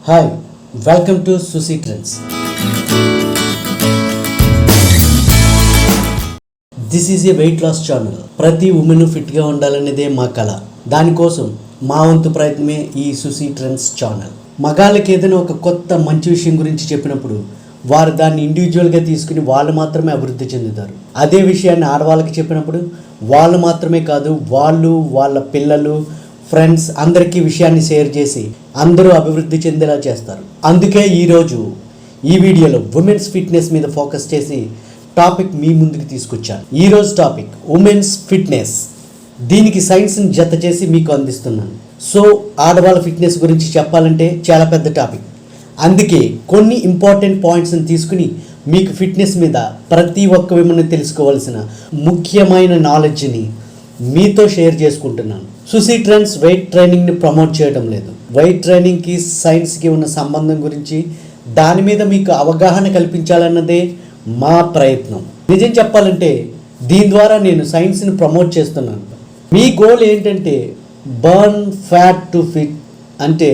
Hi, welcome to Susi trends. This is a weight loss channel. ప్రతి women ఫిట్గా ఉండాలనేదే మా కళ. దానికోసం మా వంతు ప్రయత్నమే ఈ సుసి ట్రెండ్స్ ఛానల్. మగాళ్ళకి ఏదైనా ఒక కొత్త మంచి విషయం గురించి చెప్పినప్పుడు వారు దాన్ని ఇండివిజువల్గా తీసుకుని వాళ్ళు మాత్రమే అభివృద్ధి చెందుతారు. అదే విషయాన్ని ఆడవాళ్ళకి చెప్పినప్పుడు వాళ్ళు మాత్రమే కాదు, వాళ్ళు వాళ్ళ పిల్లలు ఫ్రెండ్స్ అందరికీ విషయాన్ని షేర్ చేసి అందరూ అభివృద్ధి చెందేలా చేస్తారు. అందుకే ఈరోజు ఈ వీడియోలో ఉమెన్స్ ఫిట్నెస్ మీద ఫోకస్ చేసి టాపిక్ మీ ముందుకు తీసుకొచ్చాను. ఈరోజు టాపిక్ ఉమెన్స్ ఫిట్నెస్. దీనికి సైన్స్ని జత చేసి మీకు అందిస్తున్నాను. సో ఆడవాళ్ళ ఫిట్నెస్ గురించి చెప్పాలంటే చాలా పెద్ద టాపిక్. అందుకే కొన్ని ఇంపార్టెంట్ పాయింట్స్ని తీసుకుని మీకు ఫిట్నెస్ మీద ప్రతి ఒక్క విమని తెలుసుకోవాల్సిన ముఖ్యమైన నాలెడ్జ్ని మీతో షేర్ చేసుకుంటున్నాను. సుసి ట్రెండ్స్ వెయిట్ ట్రైనింగ్ని ప్రమోట్ చేయడం లేదు. వెయిట్ ట్రైనింగ్కి సైన్స్కి ఉన్న సంబంధం గురించి దాని మీద మీకు అవగాహన కల్పించాలన్నదే మా ప్రయత్నం. నిజం చెప్పాలంటే దీని ద్వారా నేను సైన్స్ని ప్రమోట్ చేస్తున్నాను. మీ గోల్ ఏంటంటే బర్న్ ఫ్యాట్ టు ఫిట్, అంటే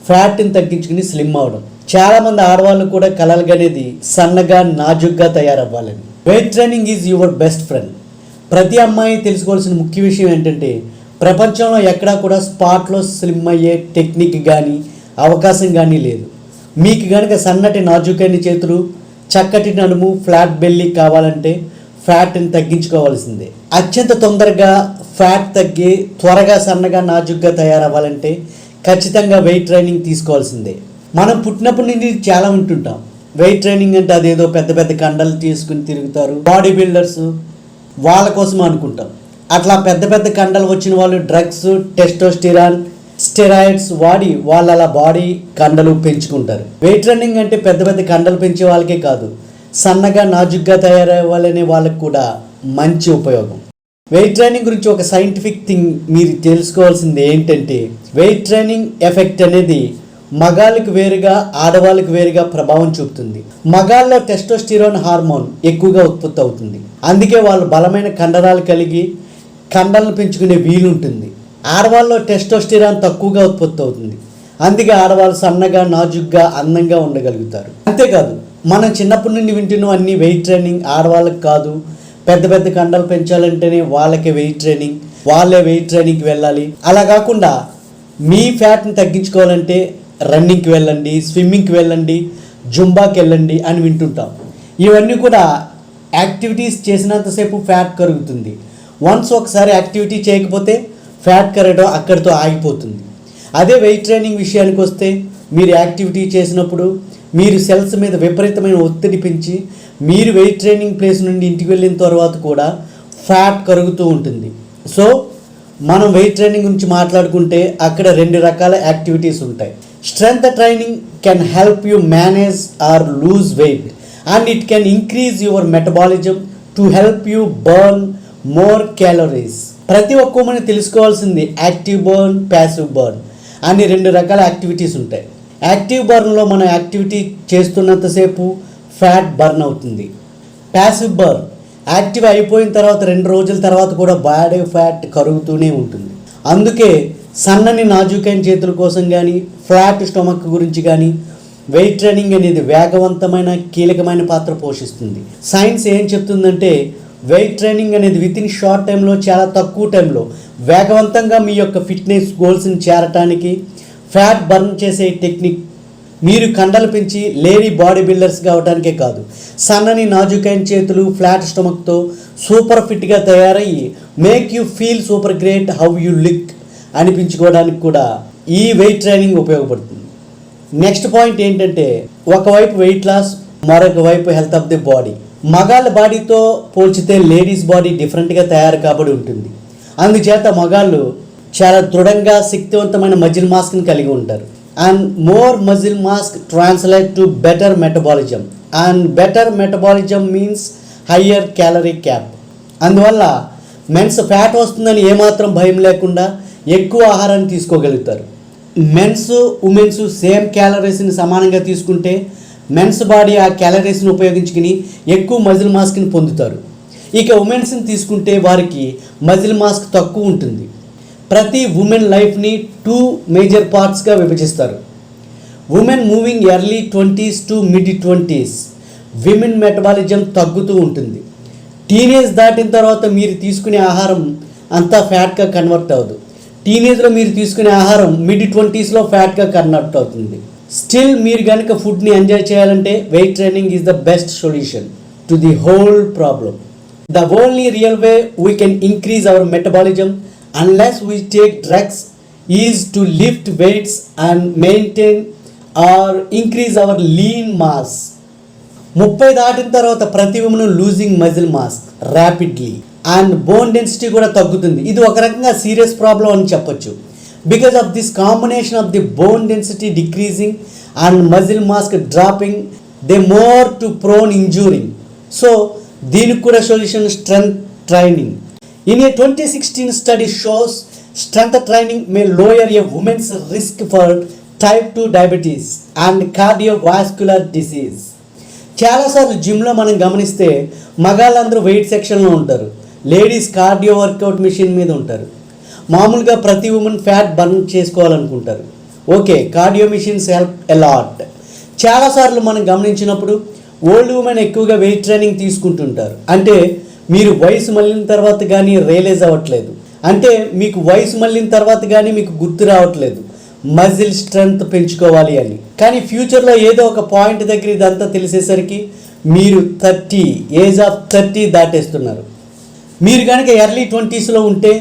ఫ్యాట్ని తగ్గించుకుని స్లిమ్ అవడం. చాలామంది ఆడవాళ్ళు కూడా కలలుగనేది సన్నగా నాజుగ్గా తయారవ్వాలని. Weight training is your best friend. ప్రతి అమ్మాయి తెలుసుకోవాల్సిన ముఖ్య విషయం ఏంటంటే ప్రపంచంలో ఎక్కడా కూడా స్పాట్లో స్లిమ్ అయ్యే టెక్నిక్ కానీ అవకాశం కానీ లేదు. మీకు కనుక సన్నటి నాజుకైన చేతులు, చక్కటి నడుము, ఫ్లాట్ బెల్లీ కావాలంటే ఫ్యాట్ని తగ్గించుకోవాల్సిందే. అత్యంత తొందరగా ఫ్యాట్ తగ్గి త్వరగా సన్నగా నాజుగ్గా తయారవ్వాలంటే ఖచ్చితంగా వెయిట్ ట్రైనింగ్ తీసుకోవాల్సిందే. మనం పుట్టినప్పటి నుండి చాలా వింటుంటాం వెయిట్ ట్రైనింగ్ అంటే అదేదో పెద్ద పెద్ద కండలు తీసుకుని తిరుగుతారు బాడీ బిల్డర్స్, వాళ్ళ కోసం అనుకుంటాం. అట్లా పెద్ద పెద్ద కండలు వచ్చిన వాళ్ళు డ్రగ్స్, టెస్టోస్టిరాన్, స్టెరాయిడ్స్ వాడి వాళ్ళు అలా బాడీ కండలు పెంచుకుంటారు. వెయిట్ ట్రైనింగ్ అంటే పెద్ద పెద్ద కండలు పెంచే వాళ్ళకే కాదు, సన్నగా నాజుగ్గా తయారవ్వాలనే వాళ్ళకి కూడా మంచి ఉపయోగం. వెయిట్ ట్రైనింగ్ గురించి ఒక సైంటిఫిక్ థింగ్ మీరు తెలుసుకోవాల్సింది ఏంటంటే వెయిట్ ట్రైనింగ్ ఎఫెక్ట్ అనేది మగాళ్ళకి వేరుగా ఆడవాళ్ళకి వేరుగా ప్రభావం చూపుతుంది. మగాళ్ళలో టెస్టోస్టిరాన్ హార్మోన్ ఎక్కువగా ఉత్పత్తి అవుతుంది. అందుకే వాళ్ళు బలమైన కండరాలు కలిగి కండలను పెంచుకునే వీలుంటుంది. ఆడవాళ్ళలో టెస్టోస్టిరాన్ తక్కువగా ఉత్పత్తి అవుతుంది. అందుకే ఆడవాళ్ళు సన్నగా నాజుగ్గా అందంగా ఉండగలుగుతారు. అంతేకాదు మనం చిన్నప్పటి నుండి వింటున్న అన్ని వెయిట్ ట్రైనింగ్ ఆడవాళ్ళకి కాదు, పెద్ద పెద్ద కండలు పెంచాలంటేనే వాళ్ళకే వెయిట్ ట్రైనింగ్, వాళ్ళే వెయిట్ ట్రైనింగ్కి వెళ్ళాలి. అలా కాకుండా మీ ఫ్యాట్ని తగ్గించుకోవాలంటే రన్నింగ్కి వెళ్ళండి, స్విమ్మింగ్కి వెళ్ళండి, జుంబాకి వెళ్ళండి అని వింటుంటాం. ఇవన్నీ కూడా యాక్టివిటీస్ చేసినంతసేపు ఫ్యాట్ కరుగుతుంది. వన్స్ ఒకసారి యాక్టివిటీ చేయకపోతే ఫ్యాట్ కరగడం అక్కడితో ఆగిపోతుంది. అదే వెయిట్ ట్రైనింగ్ విషయానికి వస్తే మీరు యాక్టివిటీ చేసినప్పుడు మీరు సెల్స్ మీద విపరీతమైన ఒత్తిడి పెంచి మీరు వెయిట్ ట్రైనింగ్ ప్లేస్ నుండి ఇంటికి వెళ్ళిన తర్వాత కూడా ఫ్యాట్ కరుగుతూ ఉంటుంది. సో మనం వెయిట్ ట్రైనింగ్ గురించి మాట్లాడుకుంటే అక్కడ 2 రకాల యాక్టివిటీస్ ఉంటాయి. Strength training can help you manage or lose weight, and it can increase your metabolism to help you burn more calories. ప్రతి ఒక్క మనం తెలుసుకోవాల్సింది యాక్టివ్ బర్న్, ప్యాసివ్ బర్న్ అని 2 రకాల యాక్టివిటీస్ ఉంటాయి. యాక్టివ్ బర్న్లో మనం యాక్టివిటీ చేస్తున్నంతసేపు ఫ్యాట్ బర్న్ అవుతుంది. ప్యాసివ్ బర్న్ యాక్టివ్ అయిపోయిన తర్వాత 2 రోజుల తర్వాత కూడా బాడీ ఫ్యాట్ కరుగుతూనే ఉంటుంది. అందుకే సన్నని నాజుకైన చేతుల కోసం కానీ ఫ్లాట్ స్టొమక్ గురించి కానీ వెయిట్ ట్రైనింగ్ అనేది వేగవంతమైన కీలకమైన పాత్ర పోషిస్తుంది. సైన్స్ ఏం చెప్తుందంటే వెయిట్ ట్రైనింగ్ అనేది వితిన్ షార్ట్ టైంలో, చాలా తక్కువ టైంలో వేగవంతంగా మీ యొక్క ఫిట్నెస్ గోల్స్ని చేరటానికి ఫ్యాట్ బర్న్ చేసే టెక్నిక్. మీరు కండలు పెంచి లేడీ బాడీ బిల్డర్స్ కావడానికే కాదు, సన్నని నాజుకైన చేతులు, ఫ్లాట్ స్టొమక్తో సూపర్ ఫిట్గా తయారయ్యి make you feel super great how you look అనిపించుకోవడానికి కూడా ఈ వెయిట్ ట్రైనింగ్ ఉపయోగపడుతుంది. నెక్స్ట్ పాయింట్ ఏంటంటే ఒకవైపు వెయిట్ లాస్, మరొక వైపు హెల్త్ ఆఫ్ ది బాడీ. మగాళ్ళ బాడీతో పోల్చితే లేడీస్ బాడీ డిఫరెంట్గా తయారు కాబడి ఉంటుంది. అందుచేత మగాళ్ళు చాలా దృఢంగా శక్తివంతమైన మజిల్ మాస్క్ని కలిగి ఉంటారు. And more muscle mask translate to better metabolism, and better metabolism means higher calorie cap. అందువల్ల మెన్స్ ఫ్యాట్ వస్తుందని ఏమాత్రం భయం లేకుండా ఎక్కువ ఆహారాన్ని తీసుకోగలుగుతారు. మెన్స్ ఉమెన్స్ సేమ్ క్యాలరీస్ని సమానంగా తీసుకుంటే మెన్స్ బాడీ ఆ క్యాలరీస్ని ఉపయోగించుకుని ఎక్కువ మజిల్ మాస్క్ని పొందుతారు. ఇక ఉమెన్స్ని తీసుకుంటే వారికి మజిల్ మాస్క్ తక్కువ ఉంటుంది. ప్రతి ఉమెన్ లైఫ్ని 2 మేజర్ పార్ట్స్గా విభజిస్తారు. Women moving early 20s to mid 20s women metabolism తగ్గుతూ ఉంటుంది. టీనేజ్ దాటిన తర్వాత మీరు తీసుకునే ఆహారం అంతా ఫ్యాట్గా కన్వర్ట్ అవ్వదు. టీనేజ్లో మీరు తీసుకునే ఆహారం మిడ్ 20sలో ఫ్యాట్గా కన్వర్ట్ అవుతుంది. స్టిల్ మీరు కనుక ఫుడ్ని ఎంజాయ్ చేయాలంటే wait training is the best solution to the whole problem. The only real way we can increase hour metabolism unless we take drugs is to lift weights and maintain or increase our lean mass. 30 దాటిన తర్వాత ప్రతి women losing muscle mass rapidly and bone density కూడా తగ్గుతుంది. ఇది ఒక రకంగా serious problem అని చెప్పొచ్చు. Because of this combination of the bone density decreasing and muscle mass dropping they more to prone injuring. So దీనికి కూడా solution strength training. In a 2016 study shows strength training may lower a woman's risk for type 2 diabetes and cardiovascular disease. చాలాసార్లు జిమ్లో మనం గమనిస్తే మగాళ్ళందరూ wait సెక్షన్లో ఉంటారు, ladies cardio work out machine మీద ఉంటారు. మామూలుగా ప్రతి ఉమెన్ ఫ్యాట్ బర్న్ చేసుకోవాలనుకుంటారు. Okay, cardio machines help a lot. చాలాసార్లు మనం గమనించినప్పుడు ఓల్డ్ ఉమెన్ ఎక్కువగా వెయిట్ ట్రైనింగ్ తీసుకుంటుంటారు. అంటే మీరు వయసు మళ్ళిన తర్వాత కానీ రియలైజ్ అవ్వట్లేదు, అంటే మీకు వయసు మళ్ళిన తర్వాత కానీ మీకు గుర్తు రావట్లేదు మజిల్ స్ట్రెంగ్త్ పెంచుకోవాలి అని. కానీ ఫ్యూచర్లో ఏదో ఒక పాయింట్ దగ్గర ఇదంతా తెలిసేసరికి మీరు ఏజ్ ఆఫ్ 30 దాటేస్తున్నారు. మీరు కనుక ఎర్లీ 20sలో ఉంటే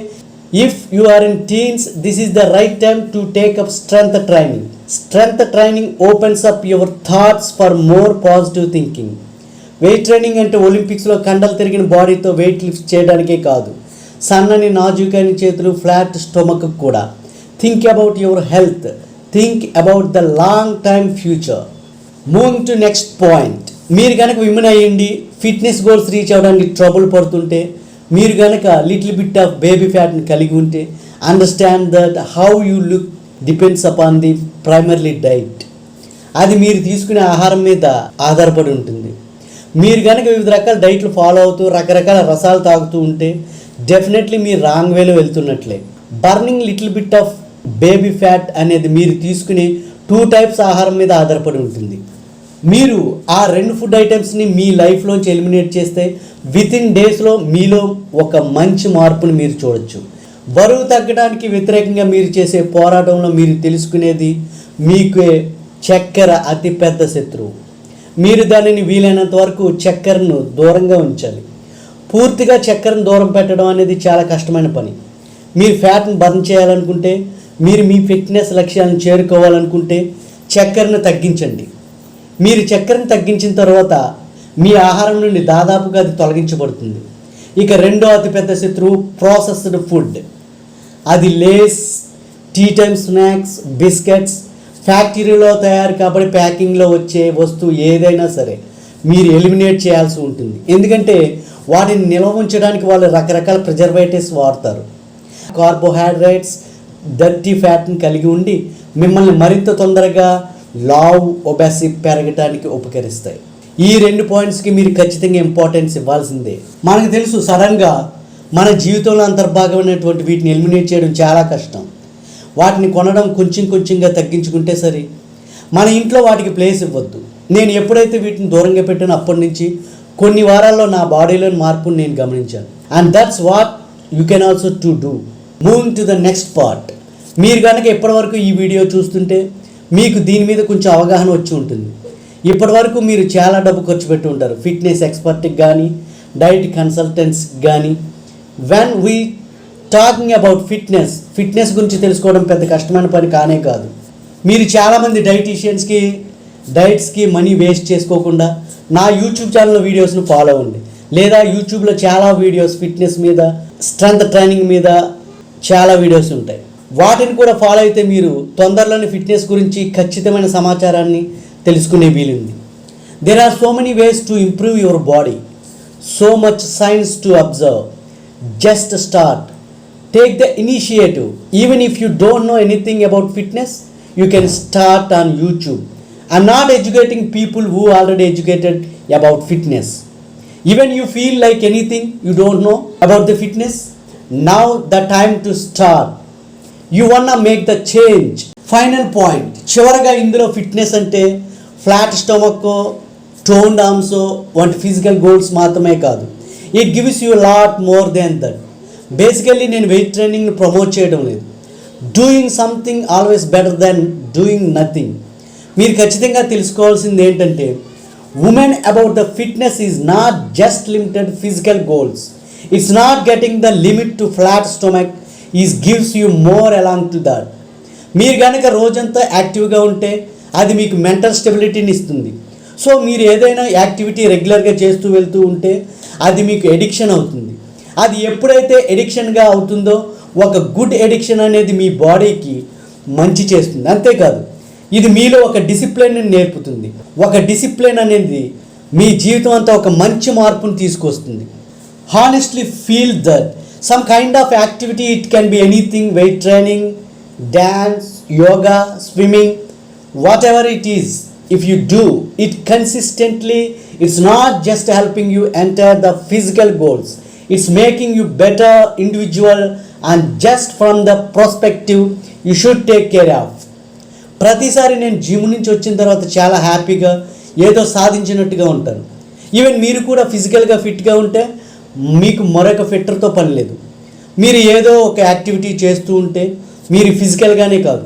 if you are in teens this is the right time to take up strength training. Strength training opens up your thoughts for more positive thinking. Weight training అంటే ఒలింపిక్స్లో కండలు తిరిగిన బాడీతో వెయిట్ లిఫ్ట్ చేయడానికే కాదు, సన్నని నాజుకైన చేతులు, ఫ్లాట్ స్టొమక్ కూడా. Think about your health, think about the long time future. Moving to next point. మీరు కనుక విమెన్ అయ్యండి ఫిట్నెస్ గోల్స్ రీచ్ అవ్వడానికి ట్రబుల్ పడుతుంటే, మీరు కనుక లిటిల్ బిట్ ఆఫ్ బేబీ ఫ్యాట్ని కలిగి ఉంటే, understand that how you look depends upon the primarily diet. అది మీరు తీసుకునే ఆహారం మీద ఆధారపడి ఉంటుంది. మీరు కనుక వివిధ రకాల డైట్లు ఫాలో అవుతూ రకరకాల రసాలు తాగుతూ ఉంటే డెఫినెట్లీ మీరు రాంగ్ వేలో వెళ్తున్నట్లే. Burning little bit of baby fat అనేది మీరు తీసుకునే 2 టైప్స్ ఆహారం మీద ఆధారపడి ఉంటుంది. మీరు ఆ 2 ఫుడ్ ఐటమ్స్ని మీ లైఫ్లోంచి ఎలిమినేట్ చేస్తే వితిన్ డేస్లో మీలో ఒక మంచి మార్పుని మీరు చూడొచ్చు. బరువు తగ్గడానికి వ్యతిరేకంగా మీరు చేసే పోరాటంలో మీరు తెలుసుకునేది మీకే చక్కెర అతిపెద్ద శత్రువు. మీరు దానిని వీలైనంత వరకు చక్కెరను దూరంగా ఉంచాలి. పూర్తిగా చక్కెరను దూరం పెట్టడం అనేది చాలా కష్టమైన పని. మీరు ఫ్యాట్ని బర్న్ చేయాలనుకుంటే, మీరు మీ ఫిట్నెస్ లక్ష్యాలను చేరుకోవాలనుకుంటే చక్కెరను తగ్గించండి. మీరు చక్కెరను తగ్గించిన తర్వాత మీ ఆహారం నుండి దాదాపుగా అది తొలగించబడుతుంది. ఇక రెండో అతిపెద్ద శత్రువు ప్రాసెస్డ్ ఫుడ్. అది Lay's, tea time snacks, biscuits, ఫ్యాక్టరీలో తయారు కాబట్టి ప్యాకింగ్లో వచ్చే వస్తువు ఏదైనా సరే మీరు ఎలిమినేట్ చేయాల్సి ఉంటుంది. ఎందుకంటే వాటిని నిల్వ ఉంచడానికి వాళ్ళు రకరకాల ప్రిజర్వేటివ్స్ వాడతారు. కార్బోహైడ్రేట్స్ డర్టీ ఫ్యాట్ని కలిగి ఉండి మిమ్మల్ని మరింత తొందరగా లావ్, ఒబెసిటీ పెరగడానికి ఉపకరిస్తాయి. ఈ 2 పాయింట్స్కి మీరు ఖచ్చితంగా ఇంపార్టెన్స్ ఇవ్వాల్సిందే. మనకు తెలుసు సడన్గా మన జీవితంలో అంతర్భాగమైనటువంటి వీటిని ఎలిమినేట్ చేయడం చాలా కష్టం. వాటిని కొనడం కొంచెంగా తగ్గించుకుంటే సరే. మన ఇంట్లో వాటికి ప్లేస్ ఇవ్వద్దు. నేను ఎప్పుడైతే వీటిని దూరంగా పెట్టానో అప్పటి నుంచి కొన్ని వారాల్లో నా బాడీలోని మార్పుని నేను గమనించాను. And that's what you can also to do. Moving to the next part. మీరు కనుక ఇప్పటివరకు ఈ వీడియో చూస్తుంటే మీకు దీని మీద కొంచెం అవగాహన వచ్చి ఉంటుంది. ఇప్పటివరకు మీరు చాలా డబ్బు ఖర్చు పెట్టి ఉంటారు ఫిట్నెస్ ఎక్స్పర్ట్కి కానీ, డైట్ కన్సల్టెంట్స్కి కానీ. When we talking about fitness గురించి తెలుసుకోవడం పెద్ద కష్టమైన పని కానే కాదు. మీరు చాలామంది డైట్స్కి మనీ వేస్ట్ చేసుకోకుండా నా యూట్యూబ్ ఛానల్లో వీడియోస్ను ఫాలో అవ్వండి. లేదా యూట్యూబ్లో చాలా వీడియోస్ ఫిట్నెస్ మీద, స్ట్రెంగ్త్ ట్రైనింగ్ మీద చాలా వీడియోస్ ఉంటాయి. వాటిని కూడా ఫాలో అయితే మీరు తొందరలోనే ఫిట్నెస్ గురించి ఖచ్చితమైన సమాచారాన్ని తెలుసుకునే వీలుంది. There are so many ways to improve your body, so much science to observe. Just start. Take the initiative. Even if you don't know anything about fitness, you can start on YouTube. I'm not educating people who are already educated about fitness. Even you feel like anything you don't know about the fitness, now the time to start. You wanna make the change. Final point, చివరగా ఇందులో fitness అంటే flat stomach, toned arms వంటి physical goals మాత్రమే కాదు. It gives you lot more than that. Basically నేను weight ట్రైనింగ్ని promote చేయడం లేదు. Doing something always better than doing nothing. మీరు ఖచ్చితంగా తెలుసుకోవాల్సింది ఏంటంటే, women about the fitness is not just limited physical goals. It's not getting the limit to flat stomach is gives you more along to that. మీరు కనుక రోజంతా యాక్టివ్గా ఉంటే అది మీకు మెంటల్ స్టెబిలిటీని ఇస్తుంది. సో మీరు ఏదైనా యాక్టివిటీ రెగ్యులర్గా చేస్తూ వెళ్తూ ఉంటే అది మీకు ఎడిక్షన్ అవుతుంది. అది ఎప్పుడైతే ఎడిక్షన్గా అవుతుందో, ఒక గుడ్ ఎడిక్షన్ అనేది మీ బాడీకి మంచి చేస్తుంది. అంతేకాదు, ఇది మీలో ఒక డిసిప్లిన్ని నేర్పుతుంది. ఒక డిసిప్లిన్ అనేది మీ జీవితం అంతా ఒక మంచి మార్పును తీసుకొస్తుంది. Honestly feel that some kind of activity, it can be anything, weight training, dance, yoga, swimming, what ever it is. If you do it consistently, it's not just helping you enter the physical goals, it's making you better individual, and just from the perspective you should take care of. ప్రతిసారి నేను gym నుంచి వచ్చిన తర్వాత చాలా హ్యాపీగా ఏదో సాధించినట్టుగా ఉంటాను. Even మీరు కూడా ఫిజికల్గా ఫిట్గా ఉంటే మీకు మరొక ఫిట్టర్తో పని లేదు. మీరు ఏదో ఒక యాక్టివిటీ చేస్తూ ఉంటే మీరు ఫిజికల్గానే కాదు,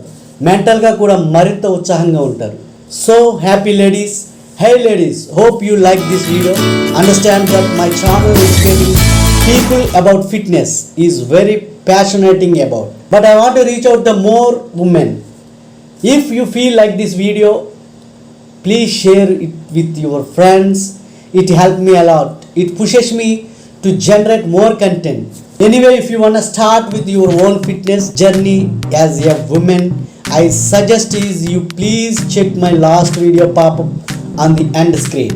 మెంటల్గా కూడా మరింత ఉత్సాహంగా ఉంటారు. So happy ladies, hey ladies, hope you like this video. Understand that my channel is educating people about fitness is very passionate about, but I want to reach out to more women. If you feel like this video, please share it with your friends. It helps me a lot. It pushes me to generate more content. Anyway, if you want to start with your own fitness journey as a woman, I suggest is you please check my last video pop up on the end screen.